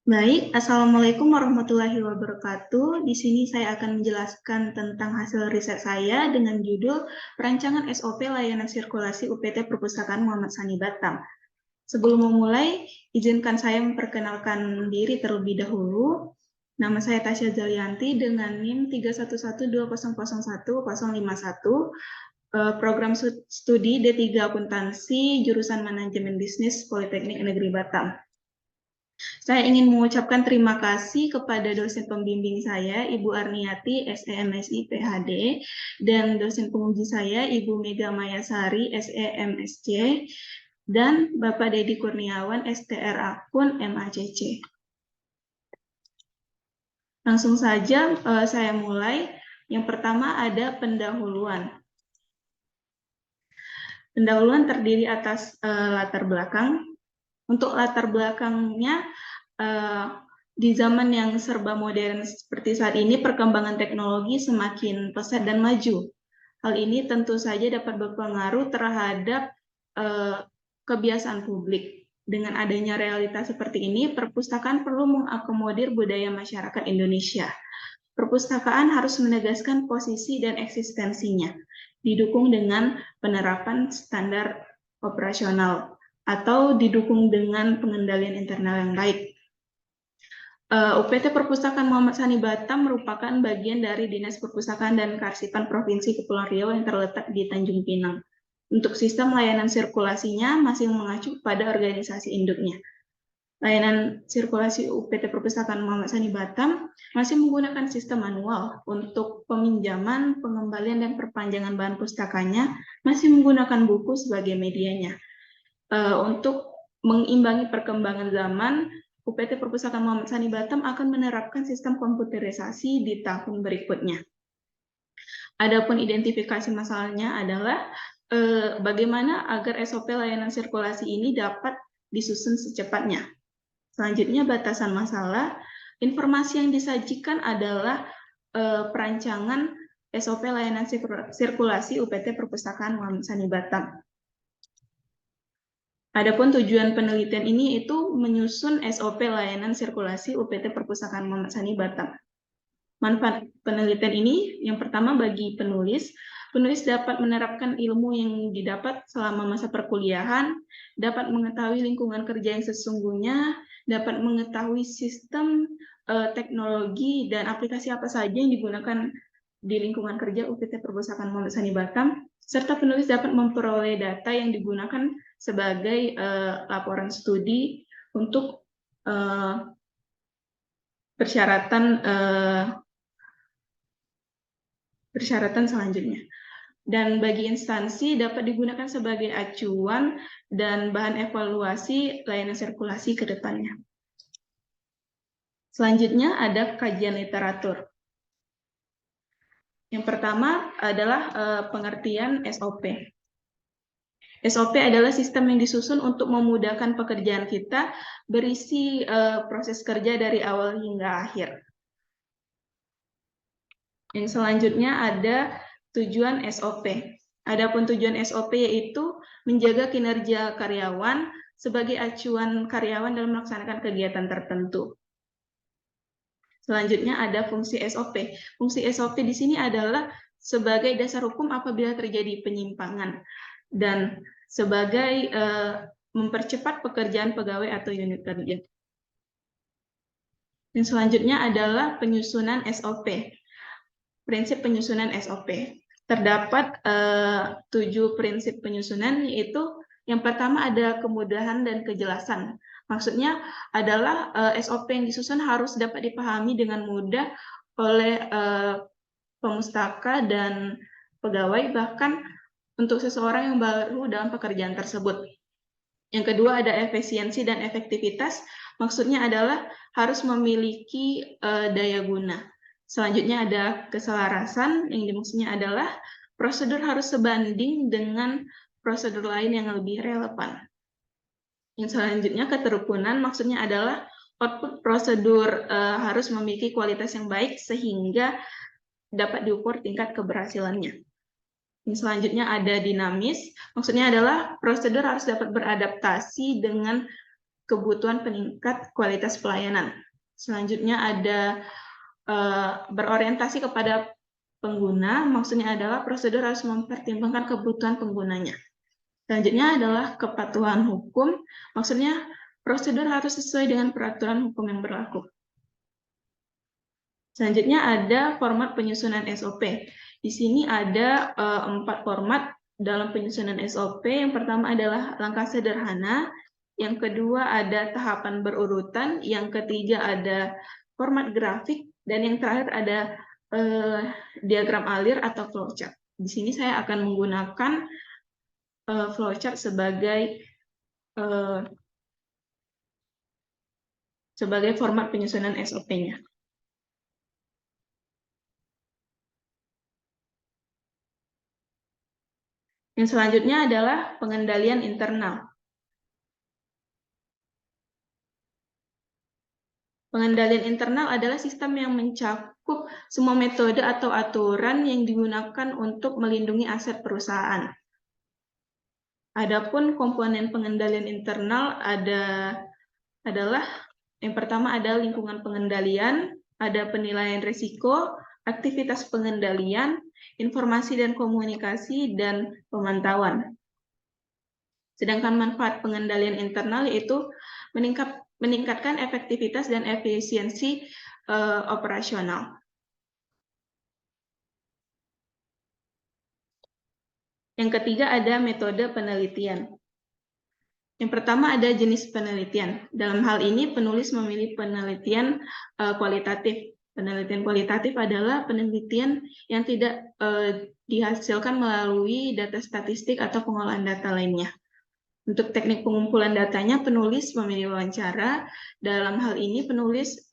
Baik, Assalamualaikum warahmatullahi wabarakatuh. Di sini saya akan menjelaskan tentang hasil riset saya dengan judul Perancangan SOP Layanan Sirkulasi UPT Perpustakaan Muhammad Sani Batam. Sebelum memulai, izinkan saya memperkenalkan diri terlebih dahulu. Nama saya Tasya Zalianti dengan NIM 3112001-051, program studi D3 Akuntansi, jurusan Manajemen Bisnis Politeknik Negeri Batam. Saya ingin mengucapkan terima kasih kepada dosen pembimbing saya, Ibu Arniati, SEMSI PhD, dan dosen penguji saya, Ibu Mega Mayasari, SEMSC, dan Bapak Dedi Kurniawan, STR Akun, MACC. Langsung saja saya mulai. Yang pertama ada pendahuluan. Pendahuluan terdiri atas latar belakang. Untuk latar belakangnya, di zaman yang serba modern seperti saat ini, perkembangan teknologi semakin pesat dan maju. Hal ini tentu saja dapat berpengaruh terhadap kebiasaan publik. Dengan adanya realitas seperti ini, perpustakaan perlu mengakomodir budaya masyarakat Indonesia. Perpustakaan harus menegaskan posisi dan eksistensinya, didukung dengan penerapan standar operasional atau didukung dengan pengendalian internal yang baik. UPT Perpustakaan Muhammad Sani Batam merupakan bagian dari Dinas Perpustakaan dan Kearsipan Provinsi Kepulauan Riau yang terletak di Tanjung Pinang. Untuk sistem layanan sirkulasinya masih mengacu pada organisasi induknya. Layanan sirkulasi UPT Perpustakaan Muhammad Sani Batam masih menggunakan sistem manual. Untuk peminjaman, pengembalian, dan perpanjangan bahan pustakanya masih menggunakan buku sebagai medianya. Untuk mengimbangi perkembangan zaman, UPT Perpustakaan Muhammad Sani Batam akan menerapkan sistem komputerisasi di tahun berikutnya. Adapun identifikasi masalahnya adalah bagaimana agar SOP layanan sirkulasi ini dapat disusun secepatnya. Selanjutnya, batasan masalah. Informasi yang disajikan adalah perancangan SOP layanan sirkulasi UPT Perpustakaan Muhammad Sani Batam. Adapun tujuan penelitian ini itu menyusun SOP layanan sirkulasi UPT Perpustakaan Muhammad Sani Batam. Manfaat penelitian ini yang pertama bagi penulis dapat menerapkan ilmu yang didapat selama masa perkuliahan, dapat mengetahui lingkungan kerja yang sesungguhnya, dapat mengetahui sistem teknologi dan aplikasi apa saja yang digunakan di lingkungan kerja UPT Perpustakaan Muhammad Sani Batam, serta penulis dapat memperoleh data yang digunakan sebagai laporan studi untuk persyaratan selanjutnya. Dan bagi instansi dapat digunakan sebagai acuan dan bahan evaluasi layanan sirkulasi ke depannya. Selanjutnya ada kajian literatur. Yang pertama adalah pengertian SOP. SOP adalah sistem yang disusun untuk memudahkan pekerjaan kita, berisi proses kerja dari awal hingga akhir. Yang selanjutnya ada tujuan SOP. Adapun tujuan SOP yaitu menjaga kinerja karyawan sebagai acuan karyawan dalam melaksanakan kegiatan tertentu. Selanjutnya ada fungsi SOP. Fungsi SOP di sini adalah sebagai dasar hukum apabila terjadi penyimpangan dan sebagai mempercepat pekerjaan pegawai atau unit kerja. Dan selanjutnya adalah penyusunan SOP. Prinsip penyusunan SOP. Terdapat 7 prinsip penyusunan, yaitu yang pertama ada kemudahan dan kejelasan. Maksudnya adalah SOP yang disusun harus dapat dipahami dengan mudah oleh pemustaka dan pegawai, bahkan untuk seseorang yang baru dalam pekerjaan tersebut. Yang kedua ada efisiensi dan efektivitas, maksudnya adalah harus memiliki daya guna. Selanjutnya ada keselarasan, yang dimaksudnya adalah prosedur harus sebanding dengan prosedur lain yang lebih relevan. Yang selanjutnya keterukunan, maksudnya adalah output prosedur harus memiliki kualitas yang baik sehingga dapat diukur tingkat keberhasilannya. Yang selanjutnya ada dinamis, maksudnya adalah prosedur harus dapat beradaptasi dengan kebutuhan peningkat kualitas pelayanan. Selanjutnya ada berorientasi kepada pengguna, maksudnya adalah prosedur harus mempertimbangkan kebutuhan penggunanya. Selanjutnya adalah kepatuhan hukum, maksudnya prosedur harus sesuai dengan peraturan hukum yang berlaku. Selanjutnya ada format penyusunan SOP. Di sini ada 4 format dalam penyusunan SOP. Yang pertama adalah langkah sederhana, yang kedua ada tahapan berurutan, yang ketiga ada format grafik, dan yang terakhir ada diagram alir atau flowchart. Di sini saya akan menggunakan flowchart sebagai format penyusunan SOP-nya. Yang selanjutnya adalah pengendalian internal. Pengendalian internal adalah sistem yang mencakup semua metode atau aturan yang digunakan untuk melindungi aset perusahaan. Adapun komponen pengendalian internal adalah yang pertama ada lingkungan pengendalian, ada penilaian risiko, aktivitas pengendalian, informasi dan komunikasi, dan pemantauan. Sedangkan manfaat pengendalian internal yaitu meningkatkan efektivitas dan efisiensi operasional. Yang ketiga ada metode penelitian. Yang pertama ada jenis penelitian. Dalam hal ini penulis memilih penelitian kualitatif. Penelitian kualitatif adalah penelitian yang tidak dihasilkan melalui data statistik atau pengolahan data lainnya. Untuk teknik pengumpulan datanya, penulis memilih wawancara. Dalam hal ini penulis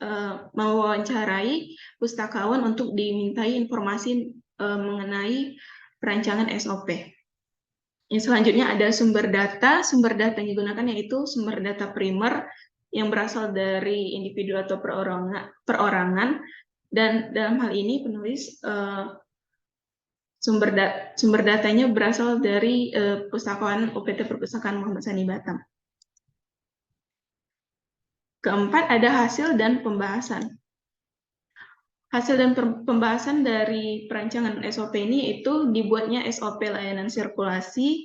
mewawancarai pustakawan untuk dimintai informasi mengenai perancangan SOP. Yang selanjutnya ada sumber data. Sumber data yang digunakan yaitu sumber data primer yang berasal dari individu atau perorangan. Dan dalam hal ini penulis sumber datanya berasal dari pustakawan UPT Perpustakaan Muhammad Sani Batam. Keempat ada hasil dan pembahasan. Hasil dan pembahasan dari perancangan SOP ini itu dibuatnya SOP layanan sirkulasi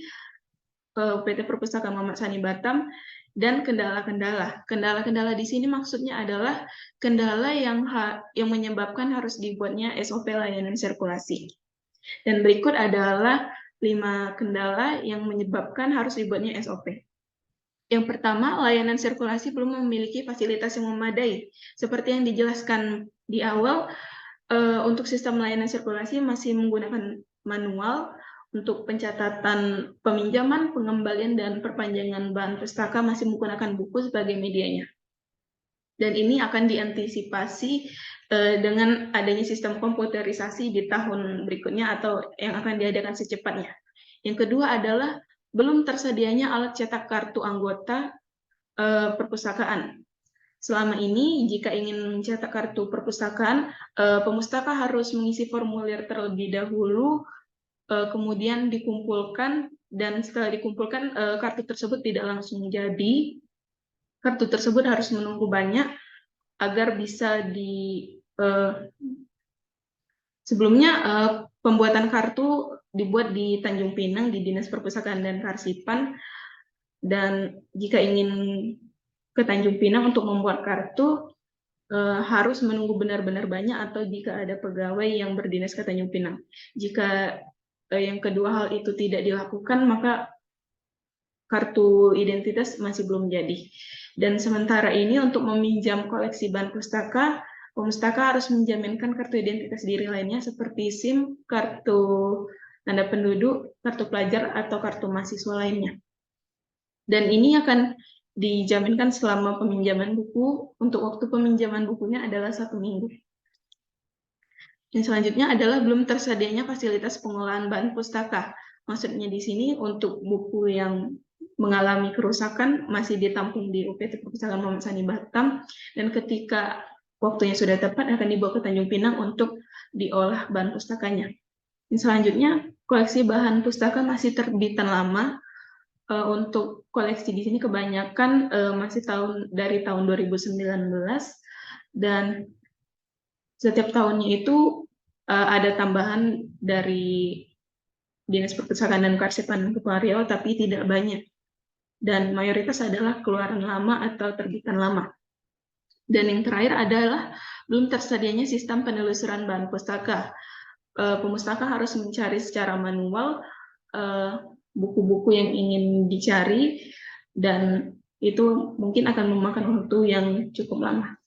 UPT Perpustakaan Muhammad Sani Batam dan kendala-kendala. Kendala-kendala di sini maksudnya adalah kendala yang menyebabkan harus dibuatnya SOP layanan sirkulasi. Dan berikut adalah 5 kendala yang menyebabkan harus dibuatnya SOP. Yang pertama, layanan sirkulasi belum memiliki fasilitas yang memadai. Seperti yang dijelaskan di awal, untuk sistem layanan sirkulasi masih menggunakan manual. Untuk pencatatan peminjaman, pengembalian, dan perpanjangan bahan pustaka masih menggunakan buku sebagai medianya. Dan ini akan diantisipasi dengan adanya sistem komputerisasi di tahun berikutnya atau yang akan diadakan secepatnya. Yang kedua adalah belum tersedianya alat cetak kartu anggota perpustakaan. Selama ini, jika ingin mencetak kartu perpustakaan, pemustaka harus mengisi formulir terlebih dahulu, kemudian dikumpulkan, dan setelah dikumpulkan, kartu tersebut tidak langsung jadi. Kartu tersebut harus menunggu banyak agar bisa sebelumnya pembuatan kartu dibuat di Tanjung Pinang di Dinas Perpustakaan dan Kearsipan, dan jika ingin ke Tanjung Pinang untuk membuat kartu harus menunggu benar-benar banyak atau jika ada pegawai yang berdinas ke Tanjung Pinang. Jika yang kedua hal itu tidak dilakukan, maka kartu identitas masih belum jadi. Dan sementara ini untuk meminjam koleksi bahan pustaka, pemustaka harus menjaminkan kartu identitas diri lainnya seperti SIM, kartu tanda penduduk, kartu pelajar, atau kartu mahasiswa lainnya. Dan ini akan dijaminkan selama peminjaman buku. Untuk waktu peminjaman bukunya adalah 1 minggu. Yang selanjutnya adalah belum tersedianya fasilitas pengolahan bahan pustaka. Maksudnya di sini untuk buku yang mengalami kerusakan masih ditampung di UPT Perpustakaan Muhammad Sani Batam, dan ketika waktunya sudah tepat akan dibawa ke Tanjung Pinang untuk diolah bahan pustakanya. Yang selanjutnya, koleksi bahan pustaka masih terbitan lama. untuk koleksi di sini kebanyakan masih dari tahun 2019, dan setiap tahunnya itu ada tambahan dari Dinas Perpustakaan dan Kearsipan Kepulauan Riau, tapi tidak banyak. Dan mayoritas adalah keluaran lama atau terbitan lama. Dan yang terakhir adalah belum tersedianya sistem penelusuran bahan pustaka. Pemustaka harus mencari secara manual buku-buku yang ingin dicari, dan itu mungkin akan memakan waktu yang cukup lama.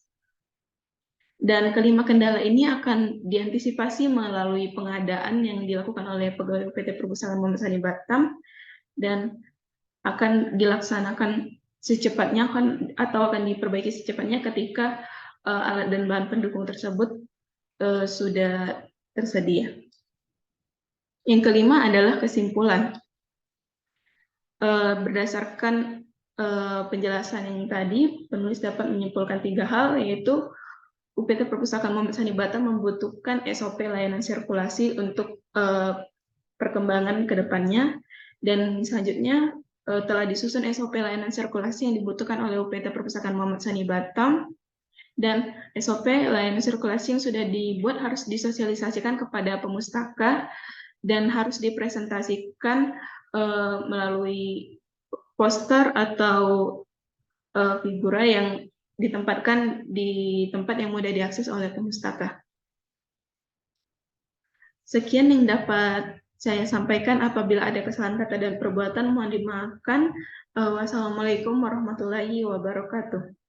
Dan kelima kendala ini akan diantisipasi melalui pengadaan yang dilakukan oleh pegawai PT Perpustakaan Muhammad Sani Batam, dan akan dilaksanakan secepatnya atau akan diperbaiki secepatnya ketika alat dan bahan pendukung tersebut sudah tersedia. Yang kelima adalah kesimpulan. Berdasarkan penjelasan yang tadi, penulis dapat menyimpulkan 3 hal, yaitu UPT Perpustakaan Muhammad Sani Batam membutuhkan SOP layanan sirkulasi untuk perkembangan ke depannya, dan selanjutnya telah disusun SOP layanan sirkulasi yang dibutuhkan oleh UPT Perpustakaan Muhammad Sani Batam, dan SOP layanan sirkulasi yang sudah dibuat harus disosialisasikan kepada pemustaka dan harus dipresentasikan melalui poster atau figura yang ditempatkan di tempat yang mudah diakses oleh pemustaka. Sekian yang dapat saya sampaikan. Apabila ada kesalahan kata dan perbuatan, mohon dimaafkan. Wassalamualaikum warahmatullahi wabarakatuh.